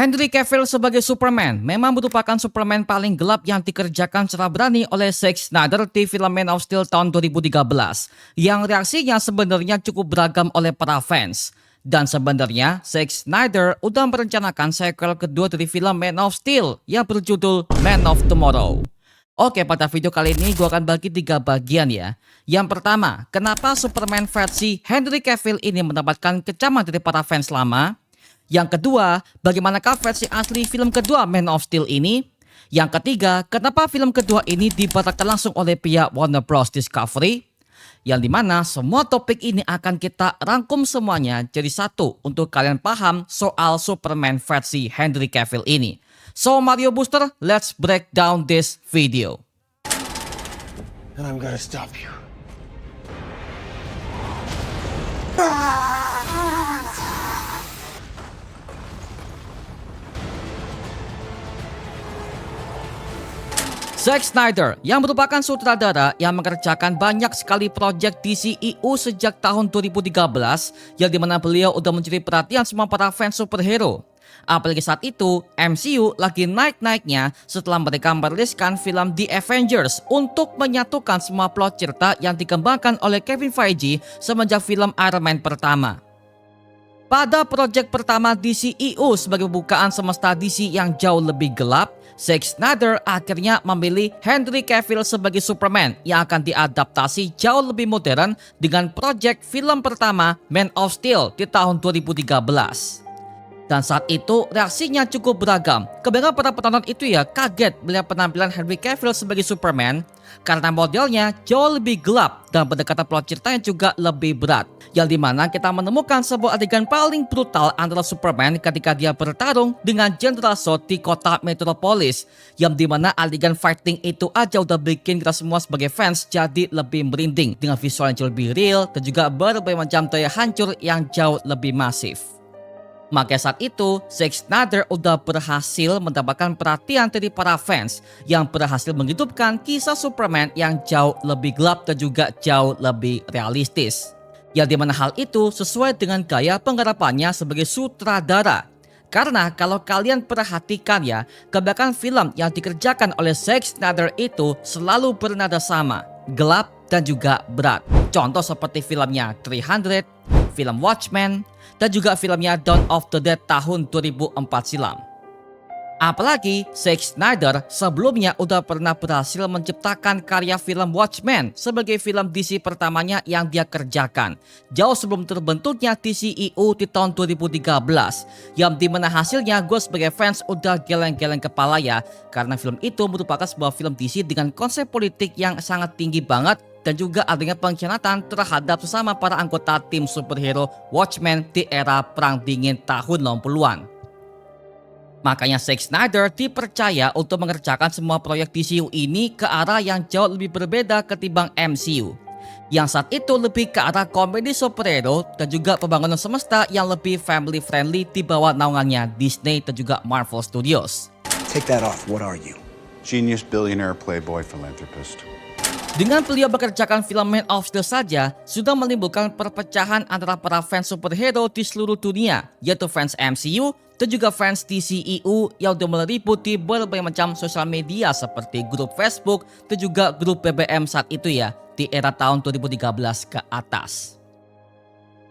Henry Cavill sebagai Superman memang merupakan Superman paling gelap yang dikerjakan secara berani oleh Zack Snyder di film Man of Steel tahun 2013, yang reaksinya sebenarnya cukup beragam oleh para fans. Dan sebenarnya Zack Snyder udah merencanakan sequel kedua dari film Man of Steel yang berjudul Man of Tomorrow. Oke, pada video kali ini gue akan bagi 3 bagian ya. Yang pertama, kenapa Superman versi Henry Cavill ini mendapatkan kecaman dari para fans lama. Yang kedua, bagaimanakah versi asli film kedua Man of Steel ini? Yang ketiga, kenapa film kedua ini dibatalkan langsung oleh pihak Warner Bros. Discovery? Yang dimana semua topik ini akan kita rangkum semuanya jadi satu untuk kalian paham soal Superman versi Henry Cavill ini. So Mario Booster, let's break down this video. And I'm gonna stop you. Zack Snyder yang merupakan sutradara yang mengerjakan banyak sekali proyek DCEU sejak tahun 2013, yang dimana beliau udah mencuri perhatian semua para fans superhero. Apalagi saat itu MCU lagi naik-naiknya setelah mereka meriliskan film The Avengers untuk menyatukan semua plot cerita yang dikembangkan oleh Kevin Feige semenjak film Iron Man pertama. Pada proyek pertama DCEU sebagai pembukaan semesta DC yang jauh lebih gelap, Zack Snyder akhirnya memilih Henry Cavill sebagai Superman yang akan diadaptasi jauh lebih modern dengan proyek film pertama Man of Steel di tahun 2013. Dan saat itu reaksinya cukup beragam. Kebanyakan para penonton itu ya kaget melihat penampilan Henry Cavill sebagai Superman karena modelnya jauh lebih gelap dan pendekatan plot ceritanya juga lebih berat. Yang dimana kita menemukan sebuah adegan paling brutal antara Superman ketika dia bertarung dengan General Zod di kota Metropolis. Yang dimana adegan fighting itu aja udah bikin kita semua sebagai fans jadi lebih merinding dengan visual yang jauh lebih real dan juga berbagai macam daya hancur yang jauh lebih masif. Maka saat itu, Zack Snyder udah berhasil mendapatkan perhatian dari para fans yang berhasil menghidupkan kisah Superman yang jauh lebih gelap dan juga jauh lebih realistis. Yang dimana hal itu sesuai dengan gaya penggarapannya sebagai sutradara. Karena kalau kalian perhatikan ya, kebanyakan film yang dikerjakan oleh Zack Snyder itu selalu bernada sama, gelap dan juga berat. Contoh seperti filmnya 300, film Watchmen, dan juga filmnya Dawn of the Dead tahun 2004 silam. Apalagi Zack Snyder sebelumnya udah pernah berhasil menciptakan karya film Watchmen sebagai film DC pertamanya yang dia kerjakan jauh sebelum terbentuknya DCEU di tahun 2013, yang dimana hasilnya gue sebagai fans udah geleng-geleng kepala ya, karena film itu merupakan sebuah film DC dengan konsep politik yang sangat tinggi banget dan juga adanya pengkhianatan terhadap sesama para anggota tim superhero Watchmen di era Perang Dingin tahun 60-an. Makanya Zack Snyder dipercaya untuk mengerjakan semua proyek DCU ini ke arah yang jauh lebih berbeda ketimbang MCU. Yang saat itu lebih ke arah komedi superhero dan juga pembangunan semesta yang lebih family friendly di bawah naungannya Disney dan juga Marvel Studios. Take that off. What are you? Genius, billionaire, playboy, philanthropist. Dengan beliau bekerjakan film Man of Steel saja sudah menimbulkan perpecahan antara para fans superhero di seluruh dunia, yaitu fans MCU dan juga fans DCEU yang sudah meliputi berbagai macam sosial media seperti grup Facebook dan juga grup BBM saat itu ya, di era tahun 2013 ke atas.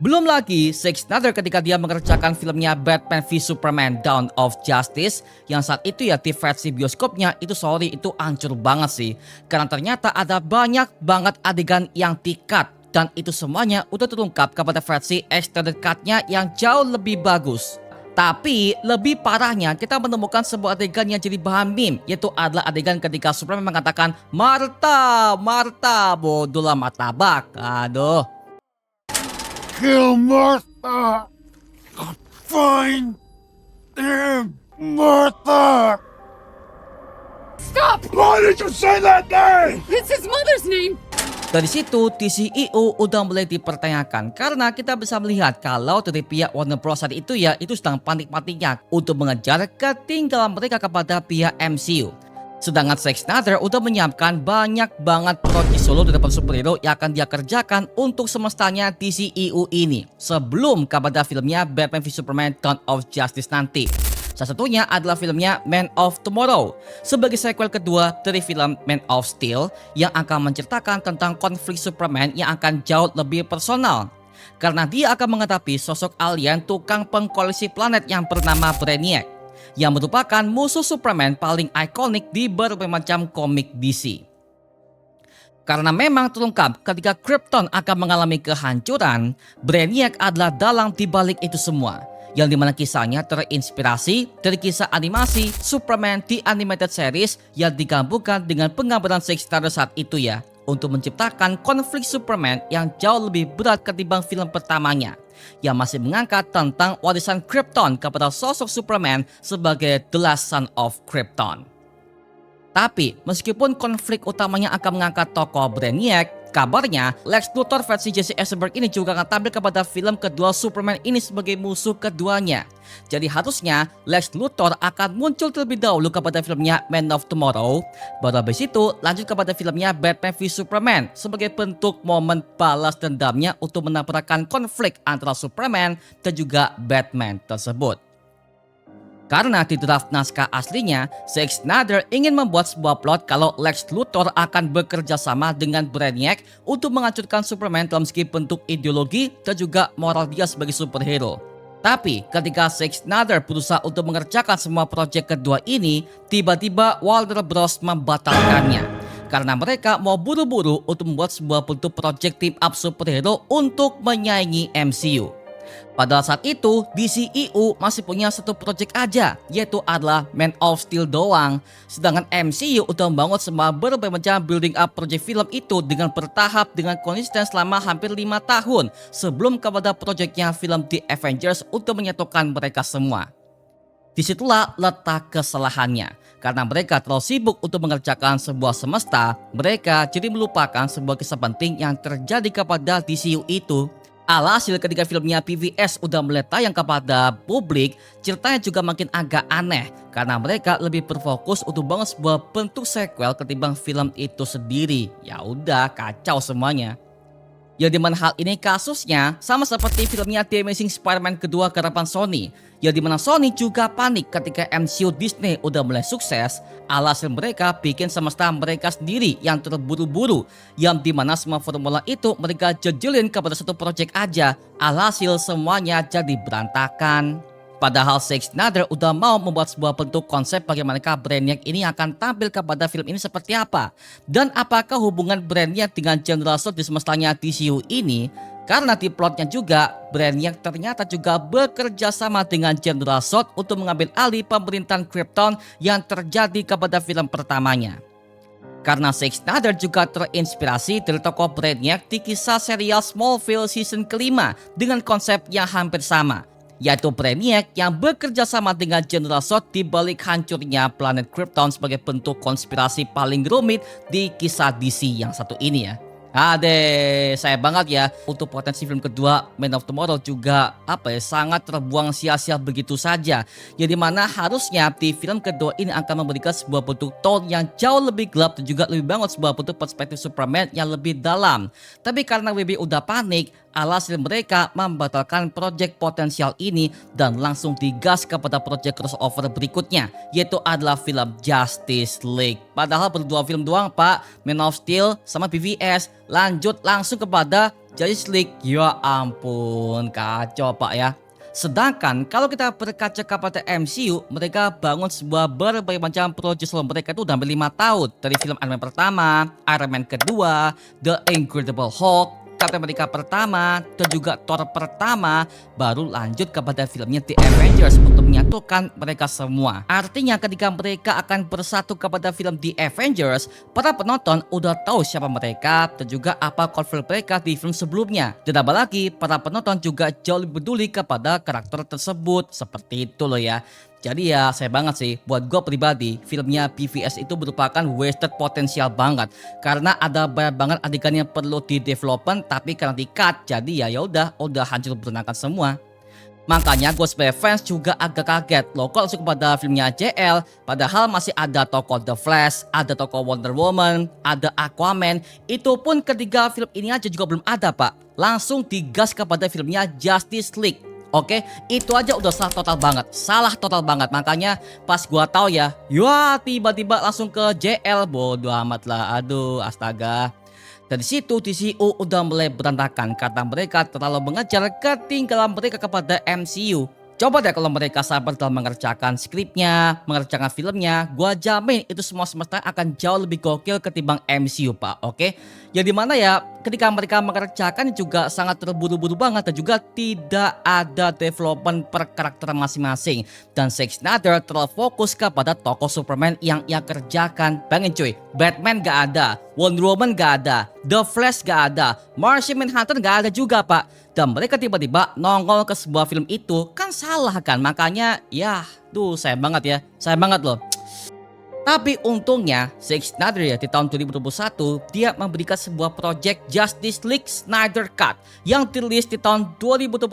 Belum lagi Zack Snyder ketika dia mengerjakan filmnya Batman v Superman Dawn of Justice, yang saat itu ya di versi bioskopnya itu itu hancur banget sih. Karena ternyata ada banyak banget adegan yang di-cut dan itu semuanya udah terungkap kepada versi extended cut-nya yang jauh lebih bagus. Tapi lebih parahnya kita menemukan sebuah adegan yang jadi bahan meme, yaitu adalah adegan ketika Superman mengatakan Martha, Martha, bodoh lah martabak. Aduh. Kill Martha! Find him, Martha! Stop! Why did you say that name? It's his mother's name! Dari situ DCEU udah mulai dipertanyakan karena kita bisa melihat kalau dari pihak Warner Bros saat itu ya itu sedang panik-paniknya untuk mengejar ketinggalan mereka kepada pihak MCU. Sedangkan Zack Snyder udah menyiapkan banyak banget proyek solo dari superhero yang akan dia kerjakan untuk semestanya DCEU ini sebelum kepada filmnya Batman v Superman Dawn of Justice nanti. Salah satunya adalah filmnya Man of Tomorrow sebagai sequel kedua dari film Man of Steel yang akan menceritakan tentang konflik Superman yang akan jauh lebih personal. Karena dia akan menghadapi sosok alien tukang pengkolisi planet yang bernama Brainiac yang merupakan musuh Superman paling ikonik di berbagai macam komik DC. Karena memang terungkap ketika Krypton akan mengalami kehancuran, Brainiac adalah dalang dibalik itu semua, yang dimana kisahnya terinspirasi dari kisah animasi Superman The Animated Series yang digabungkan dengan penggambaran Zack Snyder saat itu ya, untuk menciptakan konflik Superman yang jauh lebih berat ketimbang film pertamanya, yang masih mengangkat tentang warisan Krypton kepada sosok Superman sebagai The Last Son of Krypton. Tapi meskipun konflik utamanya akan mengangkat tokoh Brainiac, kabarnya Lex Luthor versi Jesse Eisenberg ini juga akan tampil kepada film kedua Superman ini sebagai musuh keduanya. Jadi harusnya Lex Luthor akan muncul terlebih dahulu kepada filmnya Man of Tomorrow, baru habis itu lanjut kepada filmnya Batman v Superman sebagai bentuk momen balas dendamnya untuk menabrakkan konflik antara Superman dan juga Batman tersebut. Karena di draft naskah aslinya, Zack Snyder ingin membuat sebuah plot kalau Lex Luthor akan bekerja sama dengan Brainiac untuk menghancurkan Superman dalam segi bentuk ideologi dan juga moral dia sebagai superhero. Tapi ketika Zack Snyder berusaha untuk mengerjakan semua proyek kedua ini, tiba-tiba Warner Bros membatalkannya. Karena mereka mau buru-buru untuk membuat sebuah bentuk proyek team up superhero untuk menyaingi MCU. Pada saat itu, DCEU masih punya satu proyek aja, yaitu adalah Man of Steel doang. Sedangkan MCU udah membangun semua berbagai macam building up proyek film itu dengan bertahap dengan konsisten selama hampir 5 tahun sebelum kepada proyeknya film The Avengers untuk menyatukan mereka semua. Disitulah letak kesalahannya. Karena mereka terlalu sibuk untuk mengerjakan sebuah semesta, mereka jadi melupakan sebuah kisah penting yang terjadi kepada DCU itu. Alhasil ketika filmnya PVS udah mulai tayang kepada publik, ceritanya juga makin agak aneh karena mereka lebih berfokus untuk bangun sebuah bentuk sequel ketimbang film itu sendiri. Ya udah kacau semuanya. Yang dimana hal ini kasusnya sama seperti filmnya The Amazing Spider-Man kedua garapan Sony, yang dimana Sony juga panik ketika MCU Disney udah mulai sukses. Alhasil mereka bikin semesta mereka sendiri yang terburu-buru, yang dimana semua formula itu mereka jejelin kepada satu proyek aja. Alhasil semuanya jadi berantakan. Padahal Zack Snyder udah mau membuat sebuah bentuk konsep bagaimana Brainiac ini akan tampil kepada film ini seperti apa. Dan apakah hubungan Brainiac dengan General Zod di semestanya DCU ini. Karena di plotnya juga, Brainiac ternyata juga bekerja sama dengan General Zod untuk mengambil alih pemerintahan Krypton yang terjadi kepada film pertamanya. Karena Zack Snyder juga terinspirasi dari tokoh Brainiac di kisah serial Smallville season kelima dengan konsep yang hampir sama, yaitu Brainiac yang bekerja sama dengan General Zod di balik hancurnya planet Krypton sebagai bentuk konspirasi paling rumit di kisah DC yang satu ini ya. Saya banget ya untuk potensi film kedua Man of Tomorrow juga sangat terbuang sia-sia begitu saja. Yang dimana harusnya di film kedua ini akan memberikan sebuah bentuk tone yang jauh lebih gelap dan juga lebih bangun sebuah bentuk perspektif Superman yang lebih dalam. Tapi karena WB udah panik, alhasil mereka membatalkan proyek potensial ini dan langsung digas kepada proyek crossover berikutnya, yaitu adalah film Justice League. Padahal berdua film doang pak, Man of Steel sama BVS. Lanjut langsung kepada Justice League. Ya ampun, kacau pak ya. Sedangkan kalau kita berkaca kepada MCU, mereka bangun sebuah berbagai macam proyek selama mereka itu udah hampir 5 tahun. Dari film Iron Man pertama, Iron Man kedua, The Incredible Hulk, Captain America pertama, dan juga Thor pertama, baru lanjut kepada filmnya The Avengers untuk menyatukan mereka semua. Artinya ketika mereka akan bersatu kepada film The Avengers, para penonton udah tahu siapa mereka dan juga apa konflik mereka di film sebelumnya. Dan apalagi para penonton juga jauh lebih peduli kepada karakter tersebut. Seperti itu loh ya. Jadi ya saya banget sih, buat gue pribadi filmnya BVS itu merupakan wasted potensial banget. Karena ada banyak banget adegan yang perlu di development tapi karena di cut, jadi ya udah hancur berantakan semua. Makanya gue sebagai fans juga agak kaget loh kalau langsung kepada filmnya JL, padahal masih ada tokoh The Flash, ada tokoh Wonder Woman, ada Aquaman. Itu pun ketiga film ini aja juga belum ada pak. Langsung digas kepada filmnya Justice League. Oke, itu aja udah salah total banget. Salah total banget. Makanya pas gua tahu ya, tiba-tiba langsung ke JL, bodo amat lah. Aduh, astaga. Dari situ TCU udah mulai berantakan karena mereka terlalu mengejar ketinggalan mereka kepada MCU. Coba deh kalau mereka sabar dalam mengerjakan skripnya, mengerjakan filmnya, gua jamin itu semua semesta akan jauh lebih gokil ketimbang MCU, Pak. Oke? Ya dimana ya ketika mereka mengerjakan juga sangat terburu-buru banget dan juga tidak ada development per karakter masing-masing. Dan Zack Snyder terlalu fokus kepada tokoh Superman yang ia kerjakan. Bayangin cuy, Batman gak ada, Wonder Woman gak ada, The Flash gak ada, Martian Manhunter gak ada juga, Pak. Dan mereka tiba-tiba nongol ke sebuah film itu, kan salah kan? Makanya ya, sayang banget loh. Tapi untungnya Zack Snyder ya di tahun 2021 dia memberikan sebuah project Justice League Snyder Cut yang dirilis di tahun 2021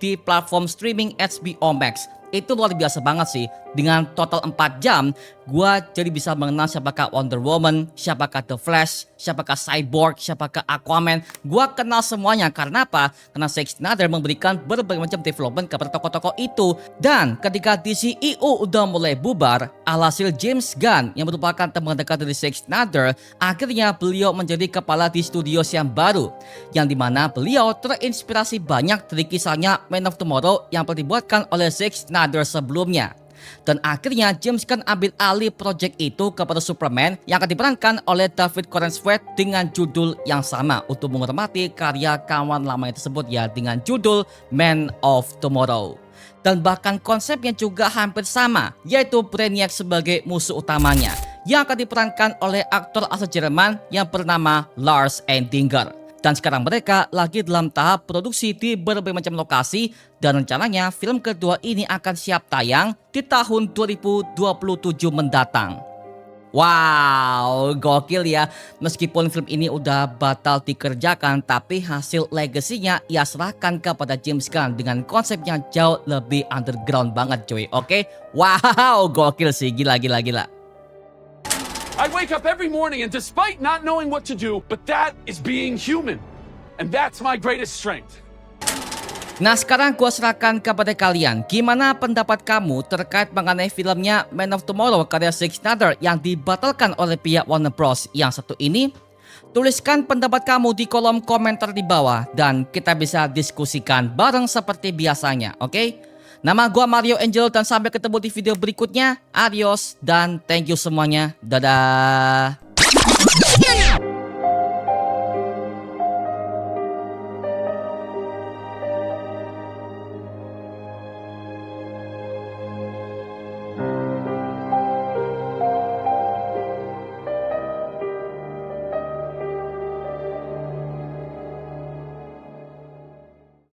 di platform streaming HBO Max. Itu luar biasa banget sih. Dengan total 4 jam, gua jadi bisa mengenal siapakah Wonder Woman, siapakah The Flash, siapakah Cyborg, siapakah Aquaman. Gua kenal semuanya karena apa? Karena Zack Snyder memberikan berbagai macam development kepada tokoh-tokoh itu. Dan ketika DCEU udah mulai bubar, alhasil James Gunn yang merupakan teman dekat dari Zack Snyder, akhirnya beliau menjadi kepala di studios yang baru. Yang dimana beliau terinspirasi banyak dari kisahnya Man of Tomorrow yang pernah dibuatkan oleh Zack Snyder sebelumnya. Dan akhirnya James Gunn ambil alih project itu kepada Superman yang akan diperankan oleh David Corenswet dengan judul yang sama untuk menghormati karya kawan lamanya tersebut ya dengan judul Man of Tomorrow. Dan bahkan konsepnya juga hampir sama, yaitu Brainiac sebagai musuh utamanya yang akan diperankan oleh aktor asal Jerman yang bernama Lars Eidinger. Dan sekarang mereka lagi dalam tahap produksi di berbagai macam lokasi dan rencananya film kedua ini akan siap tayang di tahun 2027 mendatang. Wow, gokil ya. Meskipun film ini udah batal dikerjakan, tapi hasil legasinya ia serahkan kepada James Gunn dengan konsep yang jauh lebih underground banget cuy. Oke? Wow, gokil sih, gila. I wake up every morning and despite not knowing what to do, but that is being human. And that's my greatest strength. Nah sekarang gua serahkan kepada kalian. Gimana pendapat kamu terkait mengenai filmnya Man of Tomorrow karya Zack Snyder yang dibatalkan oleh pihak Warner Bros. Yang satu ini? Tuliskan pendapat kamu di kolom komentar di bawah dan kita bisa diskusikan bareng seperti biasanya, oke? Nama gua Mario Angelo dan sampai ketemu di video berikutnya. Adios dan thank you semuanya. Dadah.